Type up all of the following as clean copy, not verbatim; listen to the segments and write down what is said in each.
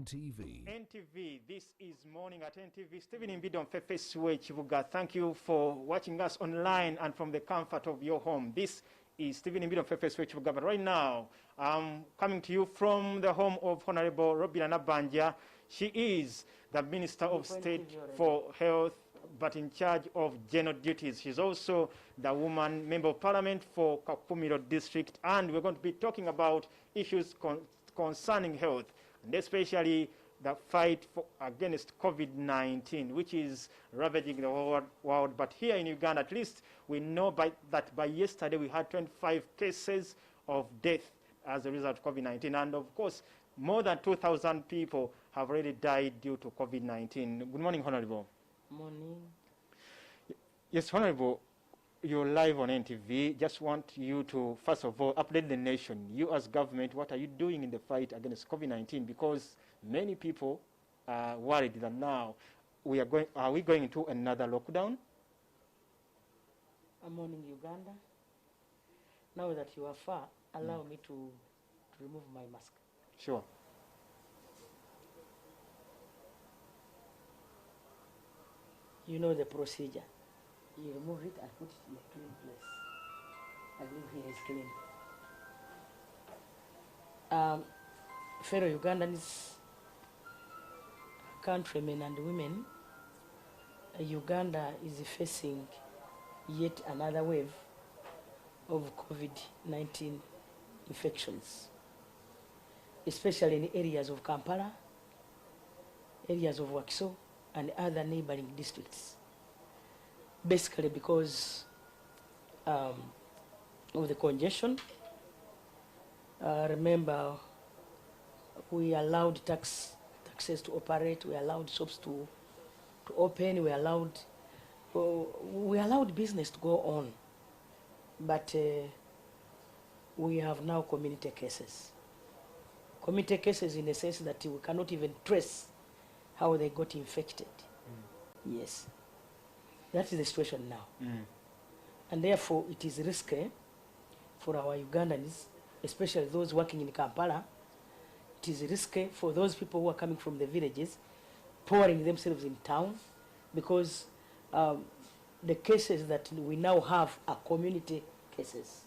NTV. NTV, this is Morning at NTV. Stephen Imbidon Fefeswe Chivuga. Thank you for watching us online and from the comfort of your home. This is Stephen Imbidon Fefeswe Chivuga. But right now, I'm coming to you from the home of Honorable Nabbanja. She is the Minister of State for Health, but in charge of general duties. She's also the woman member of parliament for Kapumiro district, and we're going to be talking about issues concerning health, and especially the fight against COVID-19, which is ravaging the whole world. But here in Uganda, at least we know that by yesterday we had 25 cases of death as a result of COVID-19, and of course more than 2,000 people have already died due to COVID-19. Good morning, Honorable. Morning. Yes, Honorable, you're live on NTV. Just want you to, first of all, update the nation. You as government, what are you doing in the fight against COVID-19? Because many people are worried that now are we going into another lockdown? Morning, Uganda. Now that you are far, allow me to remove my mask. Sure. You know the procedure. You remove it and put it in a clean place. I believe here is clean. Fellow Ugandans, countrymen and women, Uganda is facing yet another wave of COVID-19 infections, especially in areas of Kampala, areas of Wakiso, and other neighboring districts. Basically because of the congestion. Remember, we allowed taxes to operate, we allowed shops to open, we allowed business to go on. But we have now community cases. Community cases in the sense that we cannot even trace how they got infected. Yes. That is the situation now. And therefore, it is risky for our Ugandans, especially those working in Kampala. It is risky for those people who are coming from the villages, pouring themselves in town, because the cases that we now have are community cases.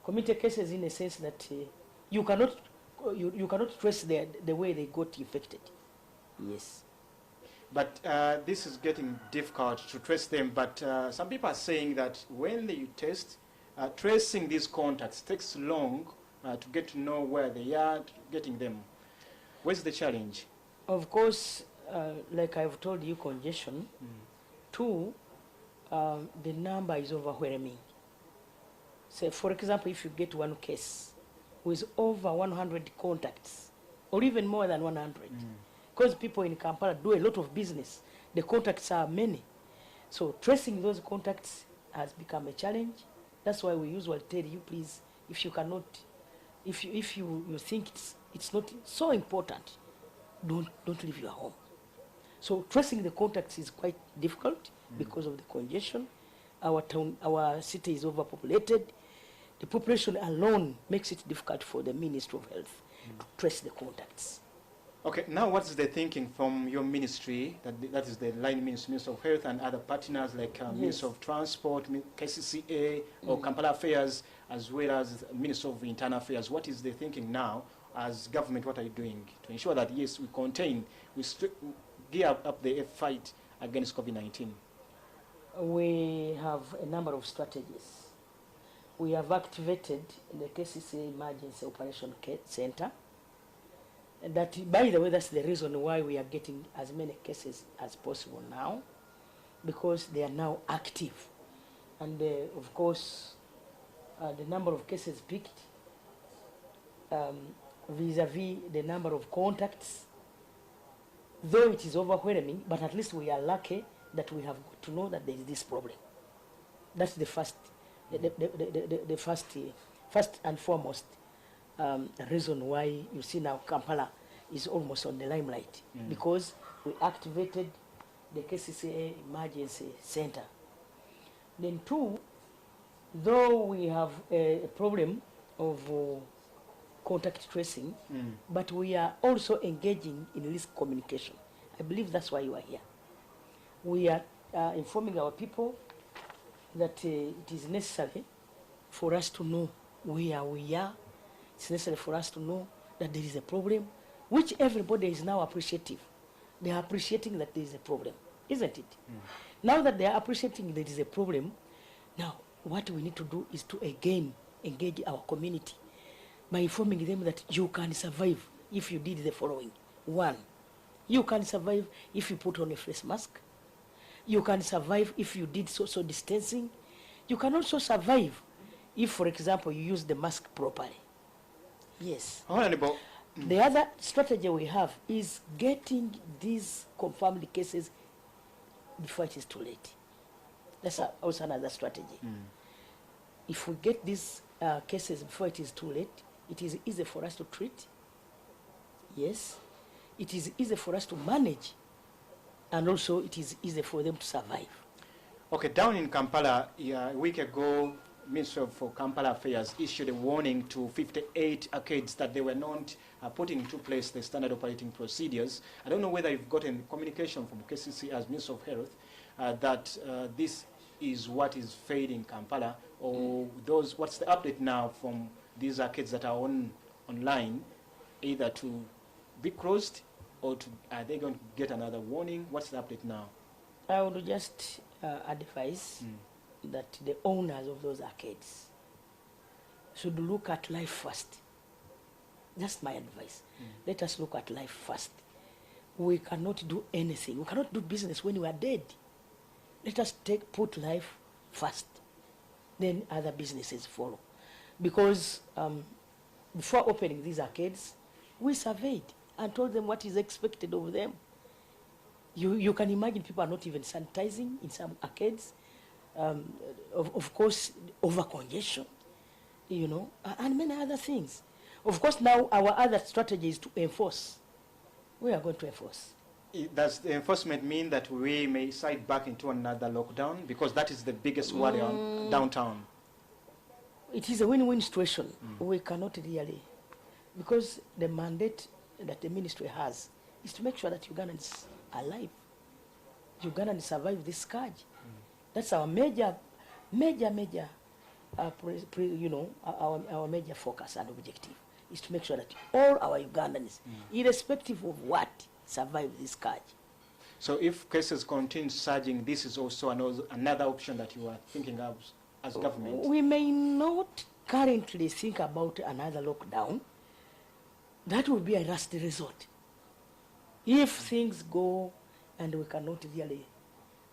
Community cases in the sense that you cannot trace the way they got infected. Yes. But this is getting difficult to trace them. But some people are saying that when you test, tracing these contacts takes long to get to know where they are, getting them. Where's the challenge? Of course, like I've told you, congestion. Two, the number is overwhelming. So, for example, if you get one case with over 100 contacts, or even more than 100, because people in Kampala do a lot of business, the contacts are many. So tracing those contacts has become a challenge. That's why we usually tell you, please, if you cannot, if you think it's not so important, don't leave your home. So tracing the contacts is quite difficult because of the congestion. Our city is overpopulated. The population alone makes it difficult for the Ministry of Health to trace the contacts. Okay, now what's the thinking from your ministry, that is the line Ministry of Health and other partners like Ministry of Transport, KCCA, or Kampala Affairs, as well as Ministry of Internal Affairs? What is the thinking now as government? What are you doing to ensure that, yes, we gear up the fight against COVID-19? We have a number of strategies. We have activated the KCCA Emergency Operation Center. And that, by the way, that's the reason why we are getting as many cases as possible now, because they are now active. And of course, the number of cases peaked vis-a-vis the number of contacts, though it is overwhelming, but at least we are lucky that we have got to know that there is this problem. That's the first and foremost reason why you see now Kampala is almost on the limelight, because we activated the KCCA Emergency Center. Then two, though we have a problem of contact tracing, but we are also engaging in risk communication. I believe that's why you are here. We are informing our people that it is necessary for us to know where we are. It's necessary for us to know that there is a problem, which everybody is now appreciative. They are appreciating that there is a problem, isn't it? Now that they are appreciating there is a problem, now what we need to do is to again engage our community by informing them that you can survive if you did the following. One, you can survive if you put on a face mask. You can survive if you did social distancing. You can also survive if, for example, you use the mask properly. Yes. Honorable. The other strategy we have is getting these confirmed cases before it is too late. That's also another strategy. If we get these cases before it is too late, it is easy for us to treat. Yes. It is easy for us to manage. And also it is easy for them to survive. Okay, down in Kampala, a week ago, Ministry for Kampala Affairs issued a warning to 58 arcades that they were not putting into place the standard operating procedures. I don't know whether you've gotten communication from KCC as Minister of Health that this is what is failing Kampala, or what's the update now from these arcades that are online, either to be closed or are they going to get another warning? What's the update now? I would just advise that the owners of those arcades should look at life first. That's my advice. Let us look at life first. We cannot do anything. We cannot do business when we are dead. Let us put life first. Then other businesses follow. Because before opening these arcades, we surveyed and told them what is expected of them. You can imagine people are not even sanitizing in some arcades. Of course, over congestion, and many other things. Of course, now our other strategy is to enforce. We are going to enforce. Does the enforcement mean that we may slide back into another lockdown? Because that is the biggest worry on downtown. It is a win-win situation. We cannot really, because the mandate that the ministry has is to make sure that Ugandans are alive. Ugandans survive this scourge. That's our major, our major focus and objective is to make sure that all our Ugandans, irrespective of what, survive this scourge. So if cases continue surging, this is also another option that you are thinking of as government? We may not currently think about another lockdown. That will be a last resort. If things go and we cannot really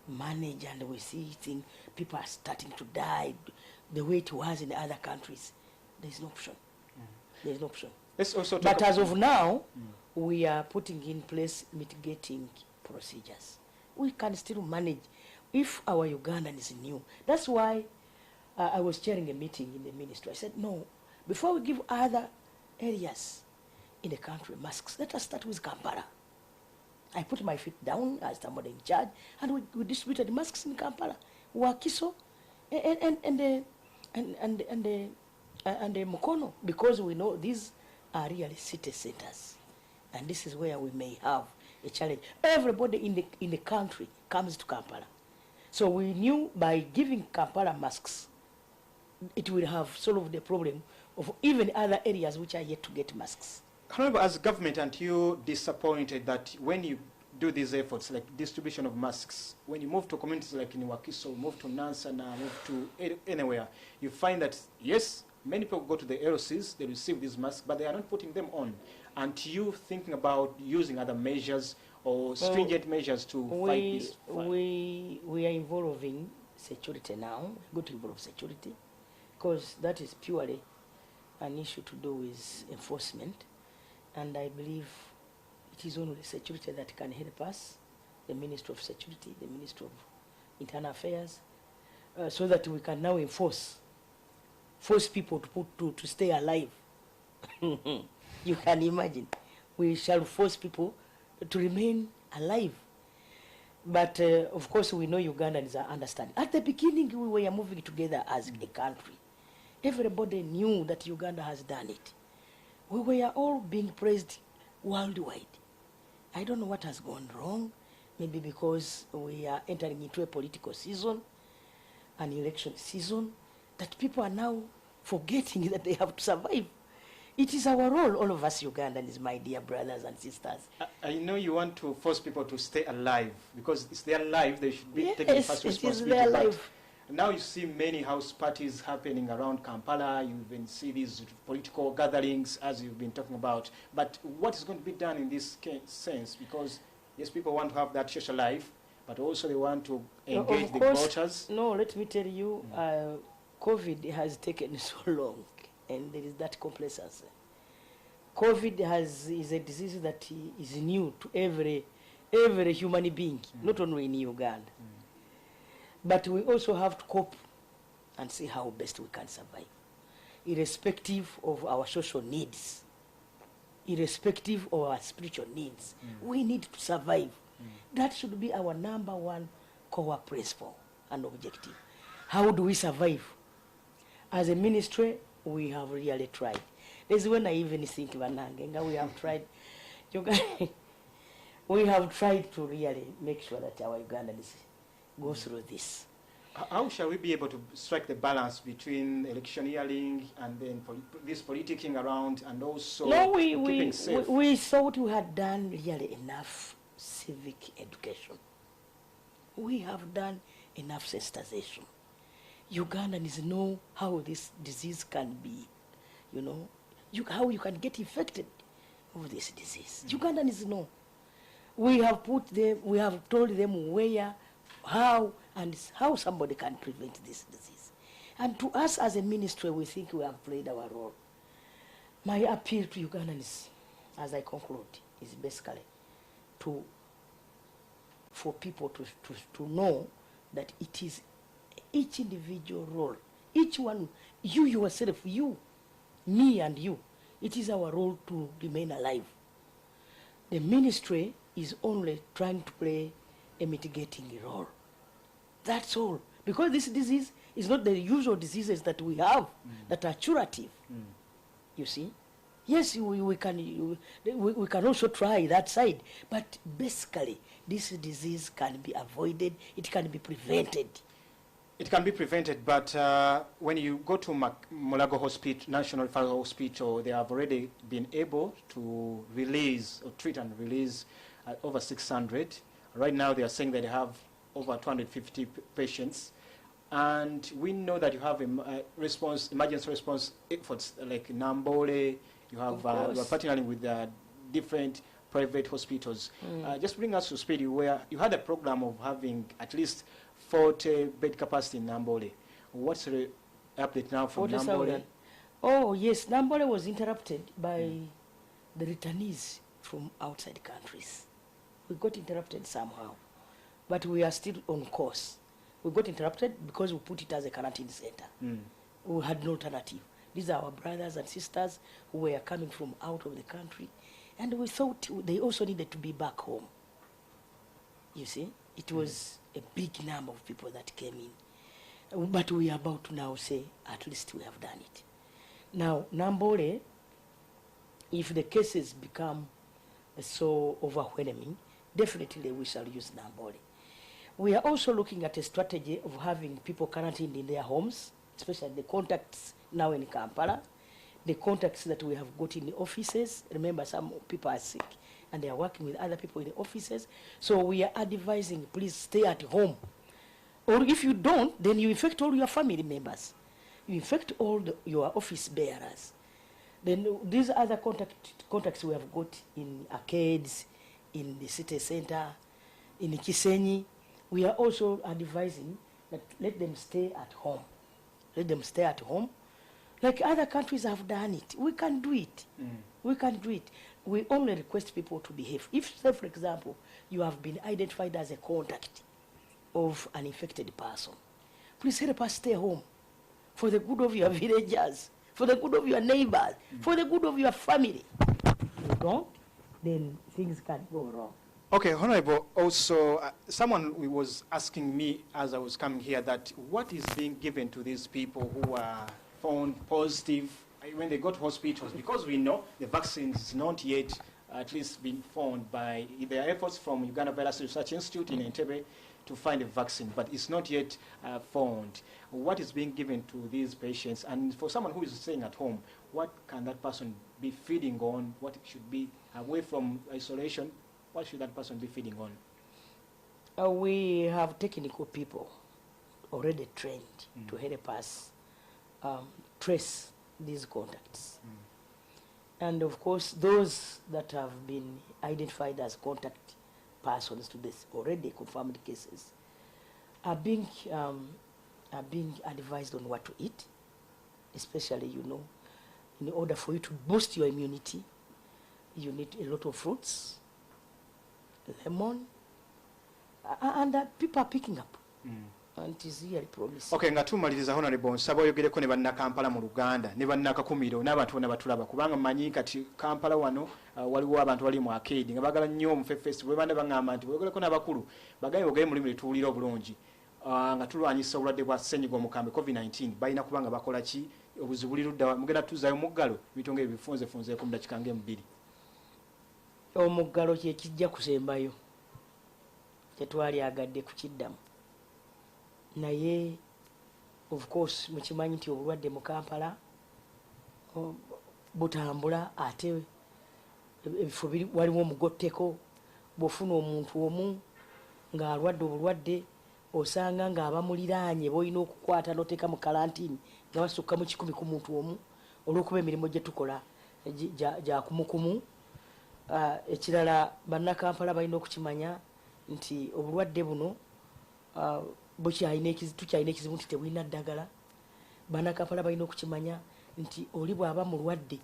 manage and we see people are starting to die the way it was in other countries, there's no option. There's no option. Let's also but as of now, we are putting in place mitigating procedures. We can still manage if our Ugandan is new. That's why I was chairing a meeting in the ministry. I said, no, before we give other areas in the country masks, let us start with Kampala. I put my feet down as somebody in charge, and we distributed masks in Kampala, Wakiso, and the Mukono, because we know these are really city centers, and this is where we may have a challenge. Everybody in the country comes to Kampala, so we knew by giving Kampala masks, it will have solved the problem of even other areas which are yet to get masks. However, as government, aren't you disappointed that when you do these efforts, like distribution of masks, when you move to communities like in Wakiso, move to Nansana, move to anywhere, you find that, yes, many people go to the LCs, they receive these masks, but they are not putting them on. Aren't you thinking about using other measures or stringent measures to fight this fight? We are involving security now. We're going to involve security, because that is purely an issue to do with enforcement. And I believe it is only security that can help us, the Ministry of Security, the Ministry of Internal Affairs, so that we can now force people to stay alive. You can imagine. We shall force people to remain alive. But of course we know Ugandans are understanding. At the beginning we were moving together as a country. Everybody knew that Uganda has done it. we were all being praised worldwide. I don't know what has gone wrong, maybe because we are entering into a political season, an election season, that people are now forgetting that they have to survive. It is our role, all of us Ugandans, my dear brothers and sisters. I know you want to force people to stay alive, because it's their life, they should be Yes, taking first it is responsibility. their but life. now you see many house parties happening around Kampala, you even see these political gatherings, as you've been talking about. But what is going to be done in this sense? Because, yes, people want to have that social life, but also they want to engage the voters. No, let me tell you, COVID has taken so long, and there is that complacency. COVID is a disease that is new to every human being, not only in Uganda. But we also have to cope and see how best we can survive, irrespective of our social needs, irrespective of our spiritual needs. We need to survive. That should be our number one core principle and objective. How do we survive? As a ministry, we have really tried. This is when I even think, Vanangenga, we have tried. We have tried to really make sure that our Ugandans go through this. How shall we be able to strike the balance between electioneering and then this politicking around, and also keeping safe? We thought we had done really enough civic education. We have done enough sensitization. Ugandans know how this disease can be, how you can get infected of this disease. Ugandans know. We have told them where, how somebody can prevent this disease. And to us as a ministry, we think we have played our role. My appeal to Ugandans, as I conclude, is basically for people to know that it is each individual role, each one, you yourself, you, me and you, it is our role to remain alive. The ministry is only trying to play a mitigating role. That's all. Because this disease is not the usual diseases that we have that are curative. You see? Yes, we can also try that side. But basically, this disease can be avoided. It can be prevented. It can be prevented, but when you go to Mulago Hospital, National Referral Hospital, they have already been able to release or treat and release over 600. Right now, they are saying that they have over 250 patients. And we know that you have emergency response efforts like Nambole. You are partnering with different private hospitals. Just bring us to speed, where you had a program of having at least 40 bed capacity in Nambole. What's the update now from Nambole? Oh, yes, Nambole was interrupted by the returnees from outside countries. We got interrupted somehow, but we are still on course. We got interrupted because we put it as a quarantine center. We had no alternative. These are our brothers and sisters who were coming from out of the country, and we thought they also needed to be back home. You see, it was a big number of people that came in. But we are about to now say, at least we have done it. Now, Nambole, if the cases become so overwhelming, definitely we shall use Nambole. We are also looking at a strategy of having people quarantined in their homes, especially the contacts now in Kampala, the contacts that we have got in the offices. Remember, some people are sick and they are working with other people in the offices. So we are advising, please stay at home. Or if you don't, then you infect all your family members. You infect all your office bearers. Then these other contacts we have got in arcades, in the city center, in Kisenyi, we are also advising that let them stay at home. Let them stay at home. Like other countries have done it. We can do it. We can do it. We only request people to behave. If, say, for example, you have been identified as a contact of an infected person, please help us stay home for the good of your villagers, for the good of your neighbors, for the good of your family. If you don't, then things can go wrong. Okay, Honorable, also someone was asking me as I was coming here that what is being given to these people who are found positive when they go to hospitals, because we know the vaccine is not yet at least been found by their efforts from Uganda Virus Research Institute in Entebbe to find a vaccine, but it's not yet found. What is being given to these patients? And for someone who is staying at home, what can that person be feeding on? What should be away from isolation? What should that person be feeding on? We have technical people already trained to help us trace these contacts. And of course, those that have been identified as contact persons to this already confirmed cases are being advised on what to eat, especially, you know, in order for you to boost your immunity, you need a lot of fruits, lemon, and people are picking up. And it is really promising. Okay, nga tumaliriza Honorable nsaba oyogereko ne banna Kampala mu Luganda ne banna Kakumiro n'abantu bonna batulaba kubanga mmanyi kati Kampala wano waliwo abantu bali mu arcade nga bagala nnyo mu festival bwe banda bangamba nti oyogereko n'abakulu bagaye ogere mulimu lituwulira obulungi nga tulwanyisa obulwadde bwa ssenyiga omukambwe COVID-19 balina kubanga bakola ki obuzibu lirudda mugenda tuzaayo muggalo ebitongo ebyo bifunzefunzeeko mu dakiika ng'emu 2. Omuggalo kye kijja kusembayo kyetwali agadde kukiddamu naye of course mukimanyi nti obulwadde mu Kampala butambula ate ebifo waliwo omugotteko bw'ofuna omuntu omu ng'alwadde obulwadde osanga ng'abamuliraanye b'olina okukwata n'oteeka mu kalantiini nga basukka mu 100 ku muntu omu olw'okuba emirimu gye tukola gya kumukumu. Ekirala bannakampala balina okukimanya nti obulwadde buno tukyalina ekizibu nti tebulina ddagala. Bannakampala balina okukimanya nti oli bw'aba mulwadde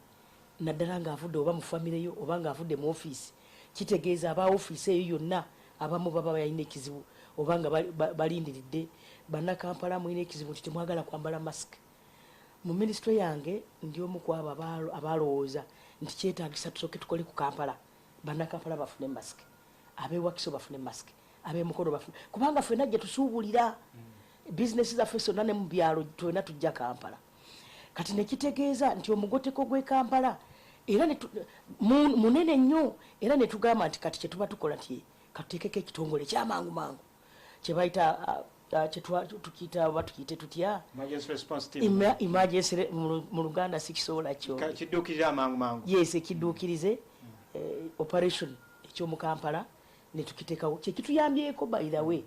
naddala ng'avudde oba mu famire yo oba ng'avudde mu ofiisi, kitegeeza aba ofiisi eyo yonna abamu baba balina ekizibu oba nga balindiridde. Bannakampala mulina ekizibu nti temwagala kwambala masiki. Mu minisitule yange ndi omu ku abo abalowooza nti kyetaagisa tusooke tukole ku Kampala, bannakampala bafune masiki, ab'ewakiso bafune masiki, ab'emukono bafune, kubanga ffenna gye tusuubulira bizinesi zaffe zonna ne mu byalo twena tujja Kampala. Kati ne kitegeeza nti omugoteko gw'e Kampala era munene nnyo, era ne tugamba nti kati kye tuba tukola ti katuteekeko ekitongole ky'amangu mangu kye bayita tukiyita oba tukiyite tutya emergency mu Luganda sikisobola kyo kidduukirira amangu mangu. Yes, ekidduukirize operation ekyomu Kampala ne tukiteekawo kye kituyambyeko by the way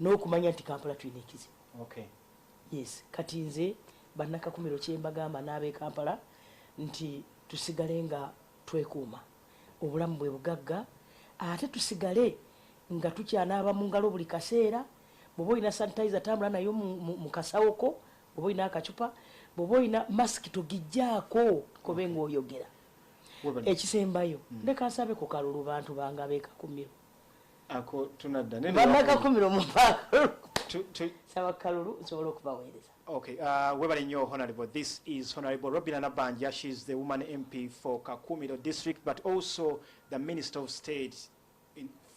n'okumanya nti Kampala tulina ekizibu. Okay. Yes, kati nze bannakakumiro kye mbagamba n'ab'e Kampala nti tusigale nga twekuuma, obulamu bwe bugagga, ate tusigale nga tukyanaaba mu ngalo buli kaseera. Bw'oba olina sanitizer tambula nayo mu kasawoko, bw'oba olina akacupa, bw'oba olina masiki togijjaako kobe ng'oyogera. Ekisembayo leka nsabe ku kalulu bantu bange ab'e Kakumiro. Ako tunadda bannakakumiro mu saba kalulu nsobola okubaweereza. Okay, webale nnyo Honorable. This is Honorable Robina Nabbanja. She's the woman MP for Kakumiro District, but also the Minister of State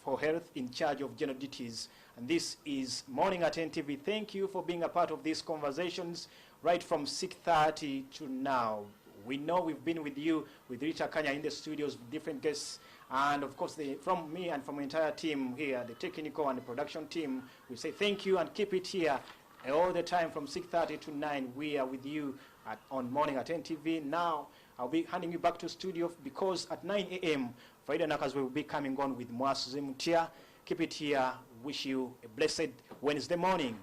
for Health in charge of general duties. And this is Morning at NTV. Thank you for being a part of these conversations right from 6:30 to now. We know we've been with you, with Rita Kanya in the studios, with different guests. And of course, from me and from the entire team here, the technical and the production team, we say thank you and keep it here all the time from 6:30 to 9. We are with you on Morning at NTV. Now, I'll be handing you back to studio because at 9 a.m., Friday Nakas will be coming on with Mwasuzi Mutia. Keep it here. Wish you a blessed Wednesday morning.